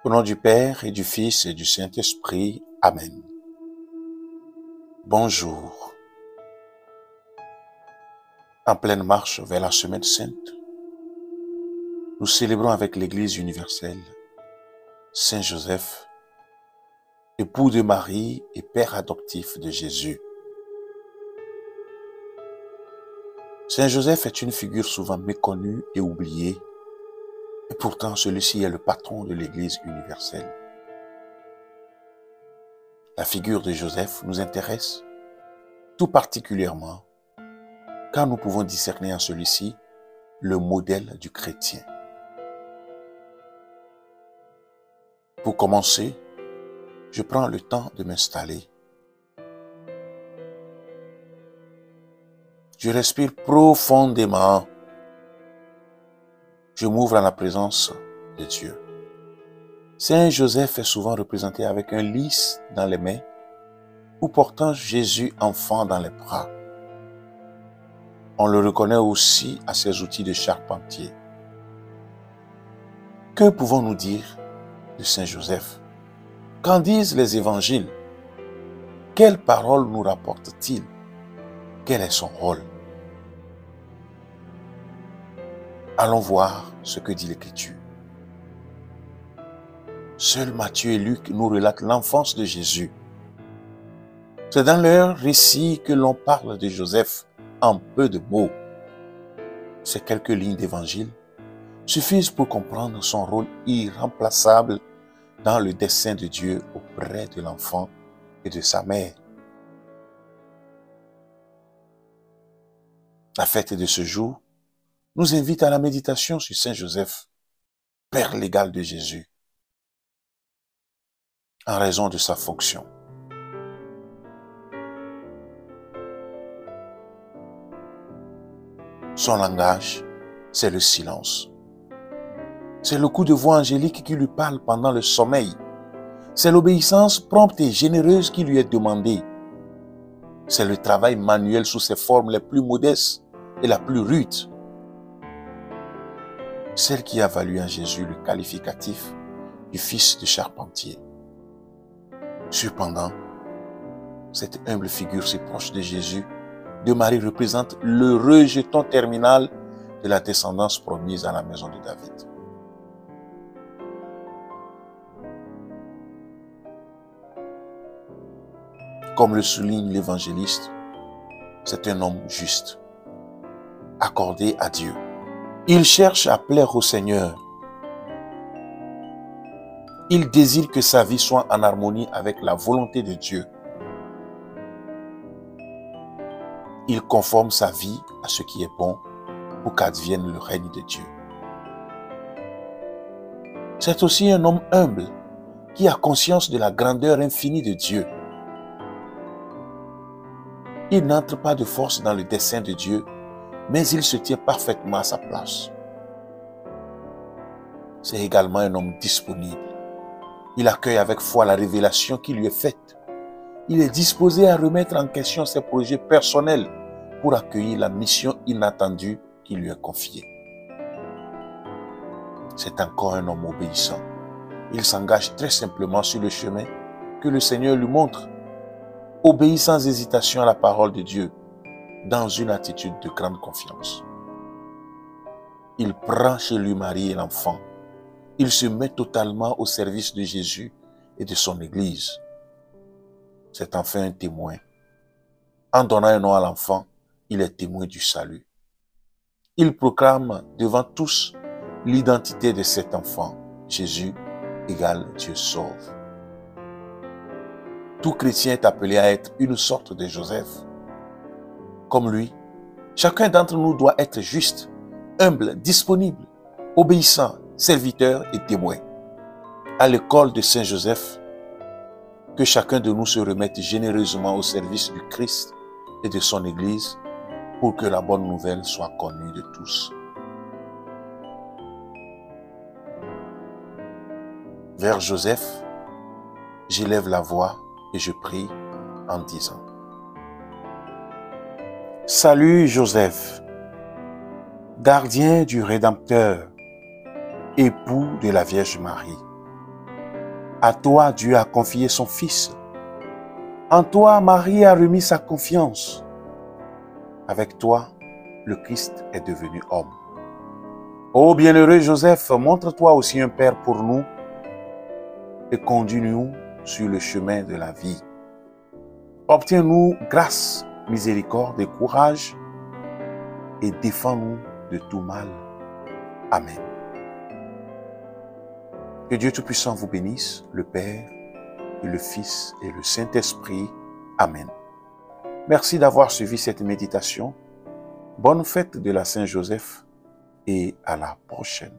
Au nom du Père et du Fils et du Saint-Esprit. Amen. Bonjour. En pleine marche vers la Semaine Sainte, nous célébrons avec l'Église universelle Saint Joseph, époux de Marie et père adoptif de Jésus. Saint Joseph est une figure souvent méconnue et oubliée, et pourtant celui-ci est le patron de l'Église universelle. La figure de Joseph nous intéresse tout particulièrement car nous pouvons discerner en celui-ci le modèle du chrétien. Pour commencer, je prends le temps de m'installer. Je respire profondément. Je m'ouvre à la présence de Dieu. Saint Joseph est souvent représenté avec un lys dans les mains ou portant Jésus enfant dans les bras. On le reconnaît aussi à ses outils de charpentier. Que pouvons-nous dire de Saint Joseph? Qu'en disent les évangiles? Quelles paroles nous rapporte-t-il? Quel est son rôle? Allons voir ce que dit l'Écriture. Seuls Matthieu et Luc nous relatent l'enfance de Jésus. C'est dans leur récit que l'on parle de Joseph en peu de mots. Ces quelques lignes d'évangile suffisent pour comprendre son rôle irremplaçable dans le dessein de Dieu auprès de l'enfant et de sa mère. La fête de ce jour nous invite à la méditation sur Saint Joseph, père légal de Jésus, en raison de sa fonction. Son langage, c'est le silence. C'est le coup de voix angélique qui lui parle pendant le sommeil. C'est l'obéissance prompte et généreuse qui lui est demandée. C'est le travail manuel sous ses formes les plus modestes et la plus rude. Celle qui a valu à Jésus le qualificatif du fils de charpentier. Cependant, cette humble figure si proche de Jésus, de Marie, représente le rejeton terminal de la descendance promise à la maison de David. Comme le souligne l'évangéliste, c'est un homme juste, accordé à Dieu. Il cherche à plaire au Seigneur. Il désire que sa vie soit en harmonie avec la volonté de Dieu. Il conforme sa vie à ce qui est bon pour qu'advienne le règne de Dieu. C'est aussi un homme humble qui a conscience de la grandeur infinie de Dieu. Il n'entre pas de force dans le dessein de Dieu, mais il se tient parfaitement à sa place. C'est également un homme disponible. Il accueille avec foi la révélation qui lui est faite. Il est disposé à remettre en question ses projets personnels pour accueillir la mission inattendue qui lui est confiée. C'est encore un homme obéissant. Il s'engage très simplement sur le chemin que le Seigneur lui montre. Obéit sans hésitation à la parole de Dieu, dans une attitude de grande confiance. Il prend chez lui Marie et l'enfant. Il se met totalement au service de Jésus et de son Église. C'est enfin un témoin. En donnant un nom à l'enfant, il est témoin du salut. Il proclame devant tous l'identité de cet enfant. Jésus égale Dieu sauve. Tout chrétien est appelé à être une sorte de Joseph. Comme lui, chacun d'entre nous doit être juste, humble, disponible, obéissant, serviteur et témoin. À l'école de Saint Joseph, que chacun de nous se remette généreusement au service du Christ et de son Église pour que la bonne nouvelle soit connue de tous. Vers Joseph, j'élève la voix et je prie en disant: Salut Joseph, gardien du Rédempteur, époux de la Vierge Marie. À toi, Dieu a confié son Fils. En toi, Marie a remis sa confiance. Avec toi, le Christ est devenu homme. Ô bienheureux Joseph, montre-toi aussi un Père pour nous et conduis-nous sur le chemin de la vie. Obtiens-nous grâce, miséricorde et courage et défends-nous de tout mal. Amen. Que Dieu Tout-Puissant vous bénisse, le Père et le Fils et le Saint-Esprit. Amen. Merci d'avoir suivi cette méditation. Bonne fête de la Saint-Joseph et à la prochaine.